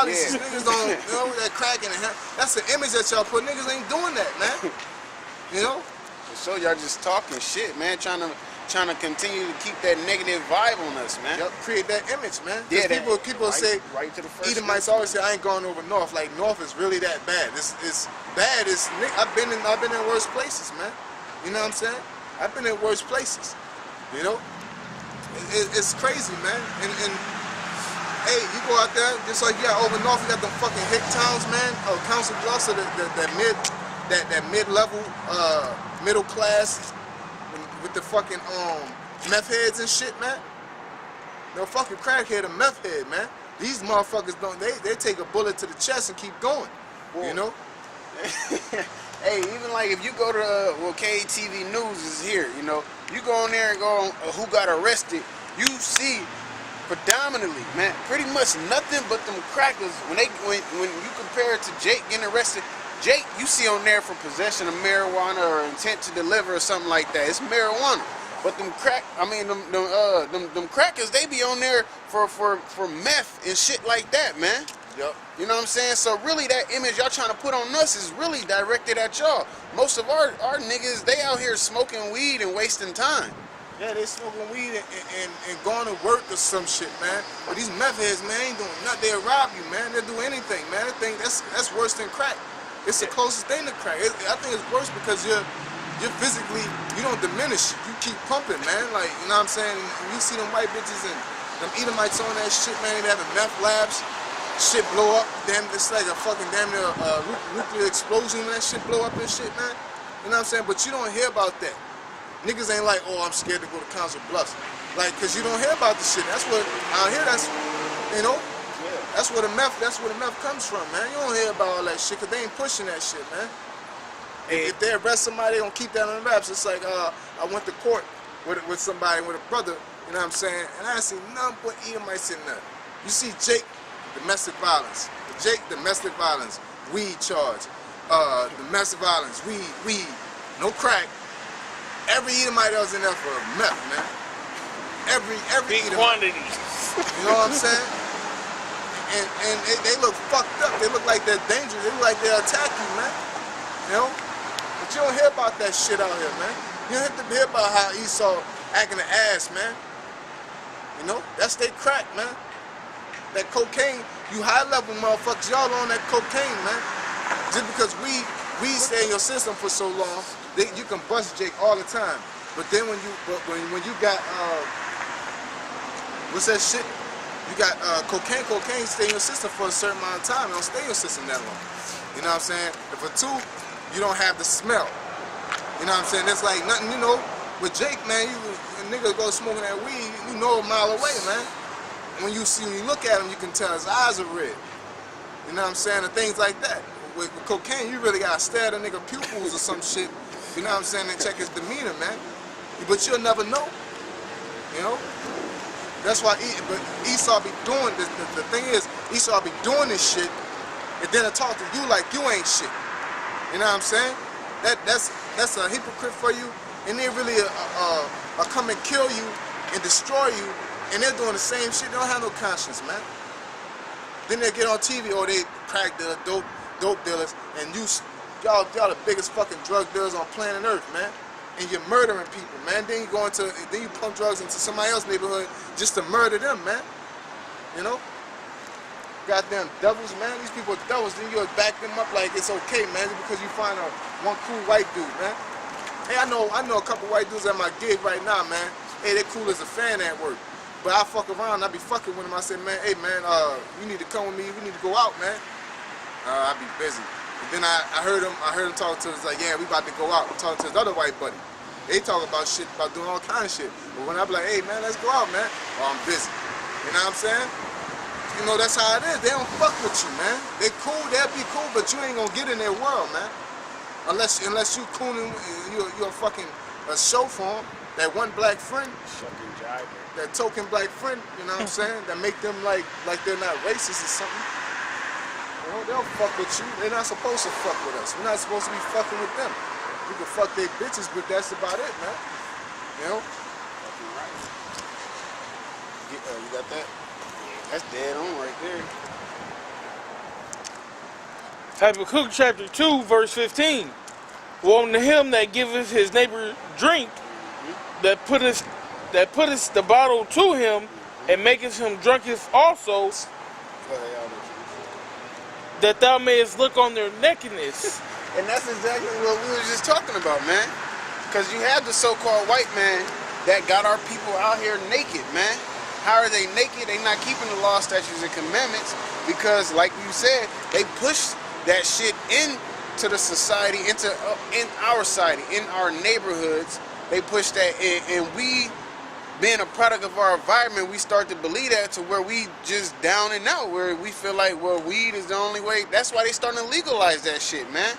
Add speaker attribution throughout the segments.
Speaker 1: lot of these niggas don't, you know, that cracking and that's the image that y'all put. Niggas ain't doing that, man. You know?
Speaker 2: So y'all just talking shit, man, trying to continue to keep that negative vibe on us, man.
Speaker 1: Yep, create that image, man.
Speaker 2: Yeah,
Speaker 1: people say,
Speaker 2: right to the first.
Speaker 1: Edomites always say, I ain't going over north. Like north is really that bad. It's bad. I've been in worse places, man. You know what I'm saying? I've been in worse places. You know, it's crazy, man. And hey, you go out there just like you got over north. You got them fucking hick towns, man. Council Bluffs, or that mid-level, middle class with the fucking meth heads and shit, man. No fucking crackhead or meth head, man. These motherfuckers don't. They take a bullet to the chest and keep going. You know.
Speaker 2: Hey, even like if you go to KTV News is here, you know, you go on there and go on who got arrested, you see predominantly, man, pretty much nothing but them crackers. When you compare it to Jake getting arrested, Jake you see on there for possession of marijuana or intent to deliver or something like that. It's marijuana. But them crackers, they be on there for meth and shit like that, man.
Speaker 1: Yep.
Speaker 2: You know what I'm saying? So really that image y'all trying to put on us is really directed at y'all. Most of our niggas, they out here smoking weed and wasting time.
Speaker 1: Yeah, they smoking weed and going to work or some shit, man. But these meth heads, man, ain't doing nothing. They'll rob you, man. They'll do anything, man. I think that's worse than crack. It's the closest thing to crack. I think it's worse because you're physically, you don't diminish. You keep pumping, man. Like, you know what I'm saying? You see them white bitches and them Edomites on that shit, man. They having meth labs. Shit blow up, damn, it's like a fucking damn near nuclear explosion when that shit blow up and shit, man. You know what I'm saying? But you don't hear about that. Niggas ain't like, oh, I'm scared to go to Council Bluffs. Like, cause you don't hear about the shit. That's what out here. That's, you know, that's where the meth comes from, man. You don't hear about all that shit, cause they ain't pushing that shit, man. Hey, if they arrest somebody, they gonna keep that on the wraps. It's like, I went to court with somebody, with a brother. You know what I'm saying? And I see nothing but Edomites in there. You see Jake. Domestic violence. Jake, domestic violence. Weed charge. Domestic violence. Weed. No crack. Every Edomite was in there for meth, man. Every
Speaker 3: big
Speaker 1: Edomite.
Speaker 3: quantities.
Speaker 1: You know what I'm saying? And they look fucked up. They look like they're dangerous. They look like they'll attack you, man. You know? But you don't hear about that shit out here, man. You don't hear about how Esau acting an ass, man. You know? That's their crack, man. That cocaine, you high level motherfuckers, y'all on that cocaine, man. Just because we stay in your system for so long, you can bust Jake all the time. But then when you got what's that shit? You got cocaine stay in your system for a certain amount of time. It don't stay in your system that long. You know what I'm saying? And for two, you don't have the smell. You know what I'm saying? That's like nothing, you know. With Jake, man, a nigga go smoking that weed, you know, a mile away, man. When you look at him, you can tell his eyes are red. You know what I'm saying? And things like that. With cocaine, you really gotta stare at a nigga pupils or some shit. You know what I'm saying? And check his demeanor, man. But you'll never know. You know? That's why Esau be doing this. The thing is, Esau be doing this shit, and then I talk to you like you ain't shit. You know what I'm saying? That's a hypocrite for you, and they really come and kill you and destroy you. And they're doing the same shit. They don't have no conscience, man. Then they get on TV, or they crack dealers, dope dealers, and y'all the biggest fucking drug dealers on planet Earth, man. And you're murdering people, man. Then you pump drugs into somebody else's neighborhood just to murder them, man. You know? Goddamn devils, man. These people are devils. Then you'll back them up like it's okay, man, because you find one cool white dude, man. Hey, I know a couple white dudes at my gig right now, man. Hey, they cool as a fan at work. But I fuck around, I be fucking with him. I said, man, hey man, you need to come with me. We need to go out, man. I be busy. But then I heard him talk to us like, yeah, we about to go out. I'm talking to his other white buddy. They talk about shit, about doing all kind of shit. But when I be like, hey man, let's go out, man. Oh, I'm busy. You know what I'm saying? You know, that's how it is. They don't fuck with you, man. They cool, they'll be cool, but you ain't gonna get in their world, man. Unless you cooning, you're fucking a show for them. That one black friend.
Speaker 3: Fucking jiver.
Speaker 1: That token black friend, you know what I'm saying? That make them like they're not racist or something. You know, they'll fuck with you. They're not supposed to fuck with us. We're not supposed to be fucking with them. We can fuck their bitches, but that's about it, man. You know?
Speaker 2: Fucking right. You got that? That's dead on right there.
Speaker 3: Habakkuk chapter 2, verse 15. Woe unto him that giveth his neighbor drink, that putteth the bottle to him, and maketh him drunketh also, that thou mayest look on their nakedness.
Speaker 2: And that's exactly what we was just talking about, man. Because you have the so-called white man that got our people out here naked, man. How are they naked? They not keeping the law, statutes, and commandments because, like you said, they push that shit into the society, in our society, in our neighborhoods. They push that in, and we, being a product of our environment, we start to believe that to where we just down and out, where we feel like, well, weed is the only way. That's why they starting to legalize that shit, man.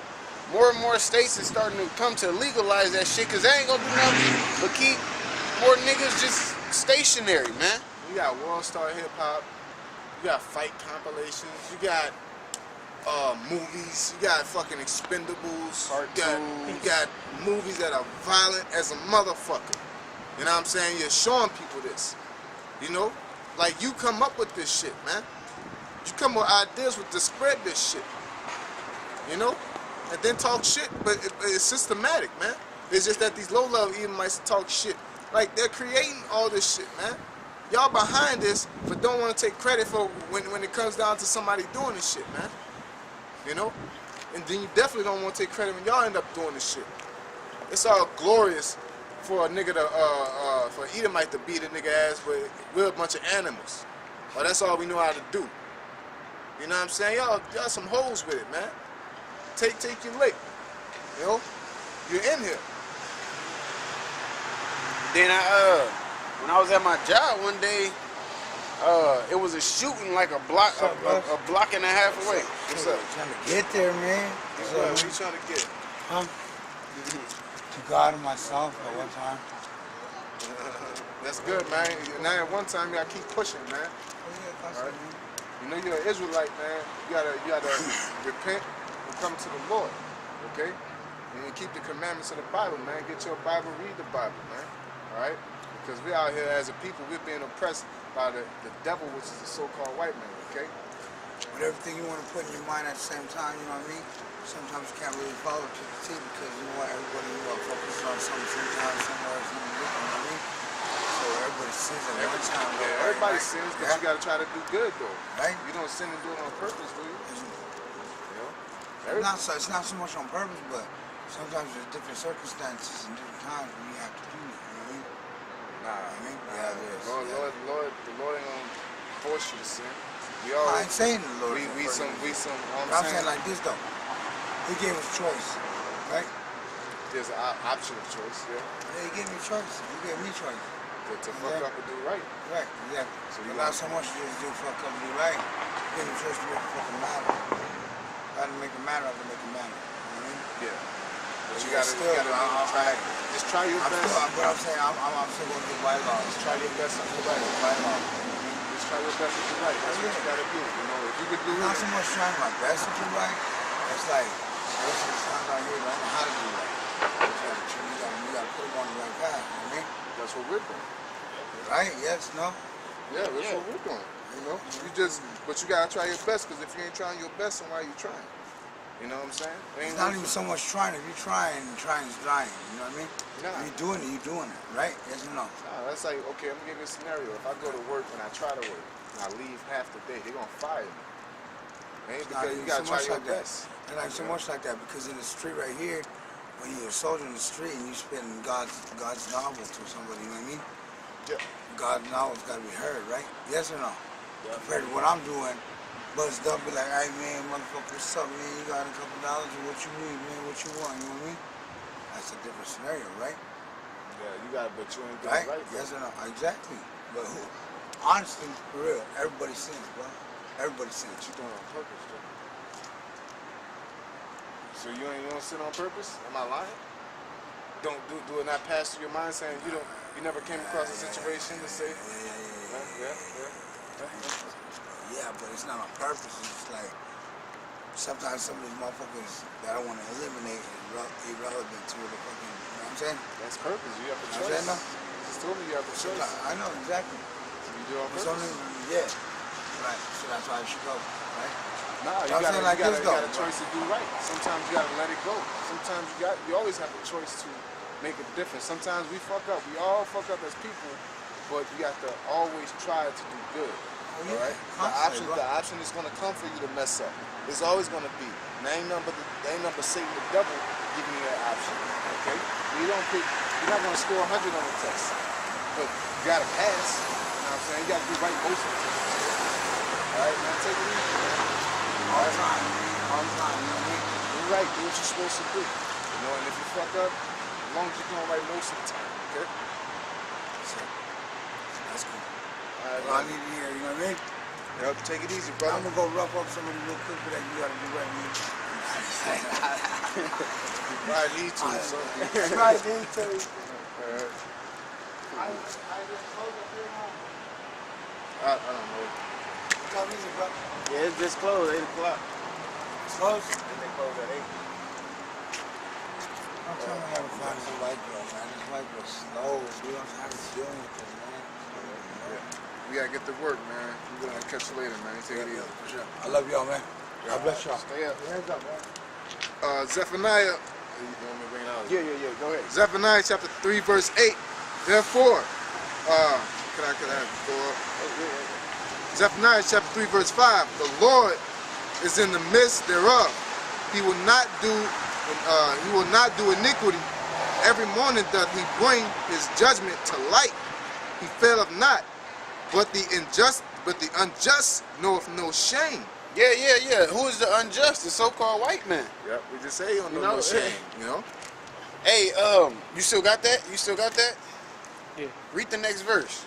Speaker 2: More and more states is starting to come to legalize that shit, because they ain't gonna do nothing but keep more niggas just stationary, man.
Speaker 1: You got World Star Hip Hop, you got fight compilations, you got movies, you got fucking Expendables, you got movies that are violent as a motherfucker. You know what I'm saying? You're showing people this. You know? Like, you come up with this shit, man. You come up with ideas to spread this shit. You know? And then talk shit, but it's systematic, man. It's just that these low-level Edomites talk shit. Like, they're creating all this shit, man. Y'all behind this, but don't want to take credit for when it comes down to somebody doing this shit, man. You know? And then you definitely don't want to take credit when y'all end up doing this shit. It's all glorious for a nigga to, for an Edomite to beat a nigga ass, but we're a bunch of animals. Well, that's all we know how to do. You know what I'm saying? Y'all some hoes with it, man. Take your lick. You know? You're in here.
Speaker 2: Then when I was at my job one day, it was a shooting like a block and a half away. What's up?
Speaker 4: Trying to get there, man.
Speaker 1: What are you trying to get?
Speaker 4: Huh? To God and myself at one time.
Speaker 1: That's good, man. Now at one time you gotta keep pushing, man.
Speaker 4: Oh,
Speaker 1: All right? You know you're an Israelite, man. You gotta repent and come to the Lord. Okay? And you keep the commandments of the Bible, man. Get your Bible, read the Bible, man. Alright? Because we out here as a people, we're being oppressed by the devil, which is the so-called white man, okay?
Speaker 4: But everything you want to put in your mind at the same time, you know what I mean? Sometimes you can't really follow to the T because you know what, everybody focuses on something sometimes, somewhere else, you know what I mean? So everybody sins at one time.
Speaker 1: Yeah, everybody sins, but you gotta try to do good though.
Speaker 4: Right?
Speaker 1: You don't sin and do it on purpose, do you? You know?
Speaker 4: It's not so much on purpose, but sometimes there's different circumstances and different times when you have to do it, you know what I mean?
Speaker 1: The Lord ain't gonna force you to sin.
Speaker 4: I ain't saying the Lord.
Speaker 1: I'm
Speaker 4: saying like this though. He gave us choice, right?
Speaker 1: There's an option of choice, yeah.
Speaker 4: Yeah, he gave me choice. He gave me choice.
Speaker 1: To fuck up and do right.
Speaker 4: Right, exactly.
Speaker 1: So
Speaker 4: but not so much to just do fuck up and do right. He gave me choice to make a fucking matter. How to make a matter, I can make a matter. You know what I mean?
Speaker 1: Yeah. But you
Speaker 4: gotta
Speaker 1: just try your best.
Speaker 4: But I'm saying I'm still gonna do by law.
Speaker 1: Just try your best to do right.
Speaker 4: By law.
Speaker 1: Just try your best to do right. That's what you gotta do. You know, if you could do
Speaker 4: not so much trying my best to do right. It's like most of the times out here, I don't know how to do right. You gotta put them on the right path. You know what I mean?
Speaker 1: That's what we're doing.
Speaker 4: Right? Yes. No.
Speaker 1: Yeah, that's what we're doing. You know, but you gotta try your best. Because if you ain't trying your best, then why are you trying? You know what I'm saying?
Speaker 4: It's not even so much trying. If you're trying is trying. You know what I mean?
Speaker 1: Nah.
Speaker 4: If you're doing it, you're doing it. Right? Yes or no?
Speaker 1: Nah, that's like, okay, I'm gonna give you a scenario. If I go to work and I try to work and I leave half the day, they're gonna fire me. Ain't because you gotta try your best.
Speaker 4: And like so much like that, because in the street right here, when you're a soldier in the street and you spitting God's novel to somebody, you know what I mean?
Speaker 1: Yeah.
Speaker 4: God's novel's gotta be heard, right? Yes or no? Yeah. Compared to what I'm doing, bust up, be like, hey man, motherfucker, what's up, man? You got a couple dollars or what you need, man? What you want? You know what I mean? That's a different scenario, right?
Speaker 1: Yeah, you got, but you ain't doing
Speaker 4: right.
Speaker 1: Right
Speaker 4: yes or no? Exactly. But who? Honestly, for real, everybody sins, bro. Everybody sins.
Speaker 1: But you doing it on purpose, though. So you don't sin on purpose? Am I lying? Don't do it not pass through your mind saying you never came across a situation to say
Speaker 4: Yeah, but it's not on purpose. It's like sometimes some of these motherfuckers that I want to eliminate is irrelevant to the fucking. You know what I'm saying?
Speaker 1: That's purpose. You have a choice.
Speaker 4: You know?
Speaker 1: You just told me you have a choice.
Speaker 4: I know exactly.
Speaker 1: So you do it on purpose.
Speaker 4: Yeah. Right. So that's why I should go. Right.
Speaker 1: Nah, you
Speaker 4: I'm
Speaker 1: got
Speaker 4: saying like this,
Speaker 1: you
Speaker 4: though.
Speaker 1: got a choice to do right. Sometimes you gotta let it go. Sometimes you always have a choice to make a difference. Sometimes we fuck up. We all fuck up as people, but you have to always try to do good.
Speaker 4: Oh,
Speaker 1: All right. The option is gonna come for you to mess up. It's always gonna be. And ain't nothing but Satan the devil giving you that option. Okay. You're not gonna score 100 on the test, but you gotta pass. You know what I'm saying? You gotta do right most of the time. All right, man. Take it easy, man.
Speaker 4: All the time. All the time. You know what I mean?
Speaker 1: You're right. Do what you're supposed to do. You know, and if you fuck up, as long as you're doing right most of the time, okay?
Speaker 4: So, that's cool.
Speaker 1: All right,
Speaker 4: Well, I
Speaker 1: man.
Speaker 4: need to hear, you know what I mean?
Speaker 1: Yep, take it easy,
Speaker 4: I'm
Speaker 1: brother.
Speaker 4: gonna go rough up somebody real quick for that. You gotta do right, man.
Speaker 1: You probably need to, so.
Speaker 4: Right, then, tell you.
Speaker 1: I don't know.
Speaker 4: Tell me, bro.
Speaker 2: Yeah, it's just closed, 8 o'clock.
Speaker 4: It's close.
Speaker 1: And they close at 8.
Speaker 4: I'm trying to have a find some light girl, man. This light girl slow. We don't have to do anything, man.
Speaker 1: Yeah. We gotta get to work, man. We're gonna catch you later, man. Take it easy.
Speaker 4: For sure. I love y'all, man. God bless y'all.
Speaker 1: Stay up.
Speaker 4: Hands up, man.
Speaker 1: Zephaniah. You want me to bring it out?
Speaker 2: Yeah, go ahead.
Speaker 1: Zephaniah chapter 3, verse 8. Therefore, can I go up? Zephaniah chapter 3, verse 5. The Lord is in the midst thereof. He will not do iniquity. Every morning doth he bring his judgment to light. He faileth not, but the unjust knoweth no shame.
Speaker 2: Yeah. Who is the unjust? The so-called white man.
Speaker 1: Yep, we just say he don't know
Speaker 2: You know,
Speaker 1: no shame, you know?
Speaker 2: Hey, you still got that?
Speaker 3: Yeah.
Speaker 2: Read the next verse.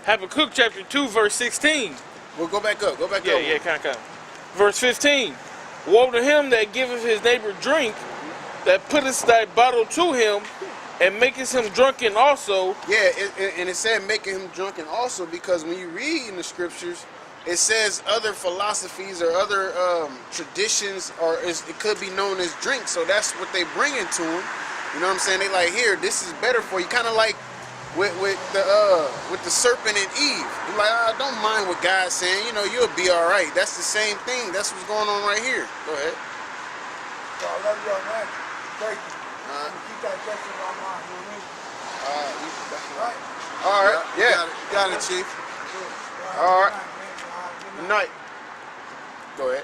Speaker 3: Habakkuk chapter 2, verse 16.
Speaker 2: Well, go back up.
Speaker 3: Yeah, kind of. Verse 15. Woe to him that giveth his neighbor drink, that putteth thy bottle to him, and maketh him drunken also.
Speaker 2: Yeah, and it said making him drunken also because when you read in the scriptures, it says other philosophies or other traditions, or it could be known as drink. So that's what they bring into him. You know what I'm saying? They like, here, this is better for you. Kind of like with the serpent and Eve. You're like, don't mind what God's saying. You know, you'll be all right. That's the same thing. That's what's going on right here. Go ahead.
Speaker 4: So I love y'all, man. Thank you. Keep that question in my mind, you know what I mean? Right?
Speaker 2: All right. Yeah.
Speaker 1: You got it, Chief.
Speaker 2: All right. Good night. Go ahead.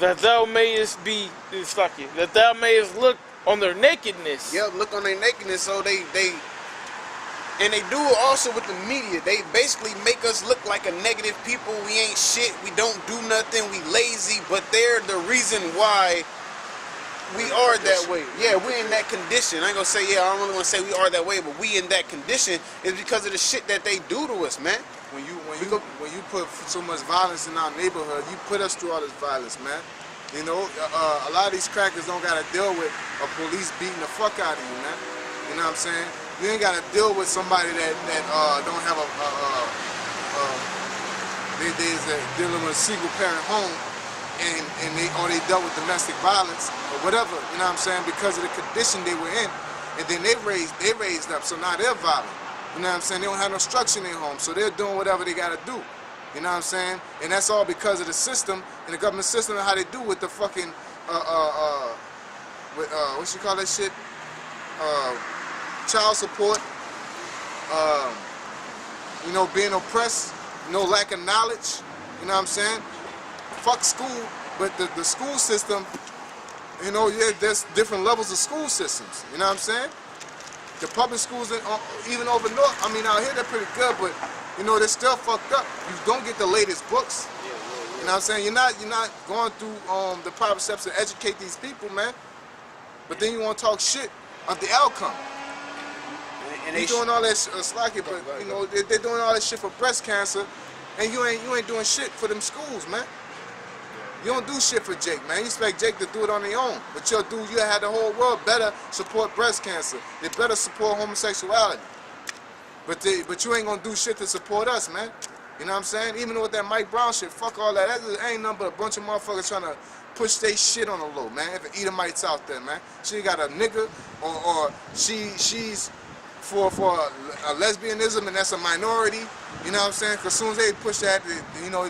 Speaker 3: That thou mayest be, that thou mayest look on their nakedness.
Speaker 2: Yep, look on their nakedness. So they and they do it also with the media. They basically make us look like a negative people. We ain't shit. We don't do nothing. We lazy. But they're the reason why we are that way. Yeah, we in that condition. I ain't gonna say, I don't really want to say we are that way, but we in that condition is because of the shit that they do to us, man.
Speaker 1: When you put so much violence in our neighborhood, you put us through all this violence, man. You know, a lot of these crackers don't gotta deal with a police beating the fuck out of you, man. You know what I'm saying? You ain't gotta deal with somebody that don't have they're dealing with a single parent home, and they dealt with domestic violence or whatever. You know what I'm saying? Because of the condition they were in, and then they raised up, so now they're violent. You know what I'm saying? They don't have no structure in their home, so they're doing whatever they gotta do. You know what I'm saying? And that's all because of the system and the government system and how they do with the fucking what you call that shit? Child support. You know, being oppressed, no lack of knowledge. You know what I'm saying? Fuck school, but the school system, you know, yeah, there's different levels of school systems. You know what I'm saying? The public schools, even over north, I mean, out here they're pretty good, but you know, they're still fucked up. You don't get the latest books. You know what I'm saying? You're not going through the proper steps to educate these people, man. But then you want to talk shit of the outcome. And they doing all that slacky, but you know, they're doing all that shit for breast cancer, and you ain't doing shit for them schools, man. You don't do shit for Jake, man. You expect Jake to do it on their own. But you had the whole world better support breast cancer. They better support homosexuality. But you ain't gonna do shit to support us, man. You know what I'm saying? Even with that Mike Brown shit, fuck all that. That ain't nothing but a bunch of motherfuckers trying to push their shit on the low, man. If Edomites out there, man. She got a nigga, or she's for a lesbianism, and that's a minority. You know what I'm saying? Because as soon as they push that, you know.